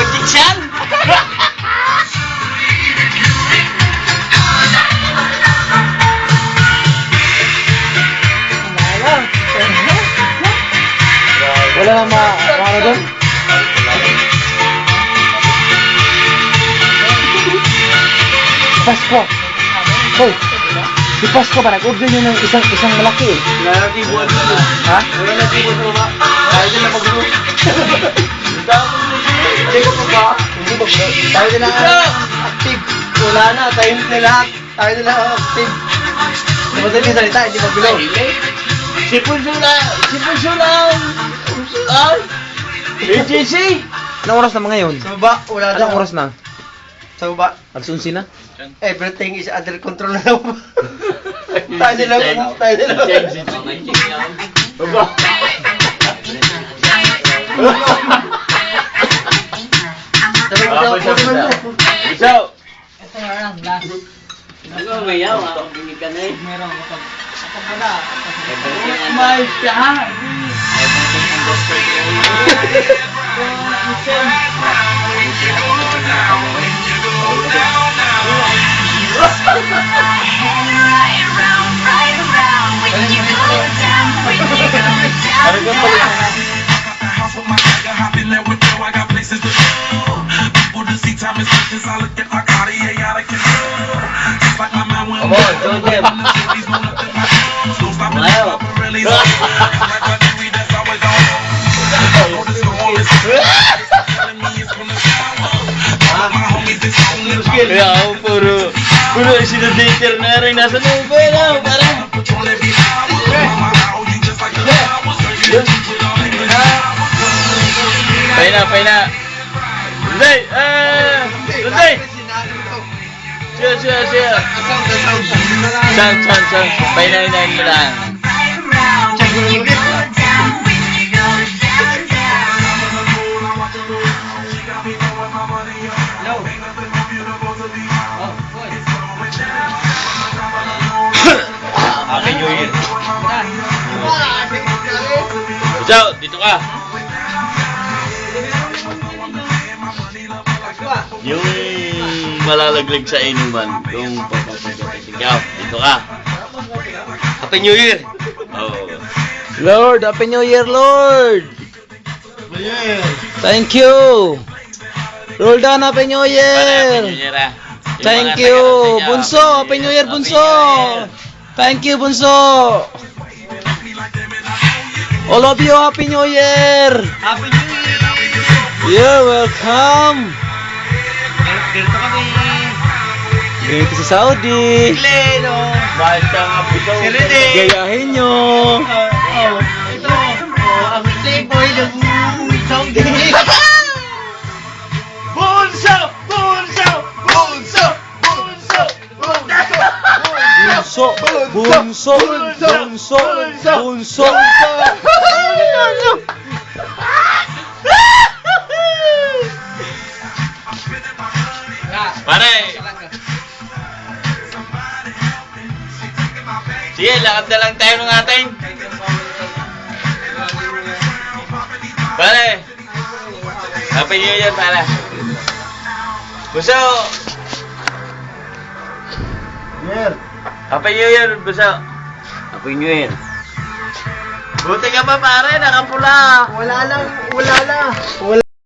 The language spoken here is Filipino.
Magdiksyan! Wala nang ano doon? Pasko. Hoy. Si Pasko ba nag-order yun ng isang malaki eh. Nalatibuan ka na. Ha? Wala natibuan ka ba? Tayo din na mag-group. Hindi ko pa ba? Hindi ba? Tayo din lang active. Wala na. Tayo din lahat. Tayo din lang active. Madali salita. Hindi magulo. Si Punso lang. Si Punso lang. Ay! AJC! Anong oras na ngayon? Sa baba. Wala na. Anong oras na? Sa baba. Alas 11 na? Everything is under control na lang. Tayo nilang. Tayo nilang. Baba. So, ito na lang, last. Ano, mayaw, ang binig ka na eh. Meron, kapag wala. May piyahan. Come on, join them. Mayo. Kaya ako puro sinadater na rin. Nasa nung ba na? Parang Pay na. Lunday! Lunday! Siya. Sound. Pay-9 mo lang. Happy New Year. Ciao, dito ka. Yung malalaglag sa inuman, yung papapagating ka, dito ka. Happy New Year! Oh. Lord, Happy New Year, Lord! Yeah. Thank you! Roldan, Happy New Year! Happy New Year, ah. Yung Thank mga you! taga-Rasa niya, Bunso, Happy New Year, Bunso! Thank you, Bunso! All of you, Happy New Year! Happy New Year! You're welcome! Dito kami. Dito sa Saudi! Leno! Basta nga bitaw. Si Rene! Gayahin nyo! Ito. Ang playboy ng Saudi. Bunso! Bunso! Pare! Sige, lakad na lang tayo ng atin. Pare! Happy New Year, pare. Buso! Happy New Year, Buso. Happy New Year. Buti ka pa, pare, nakapula. Wala lang.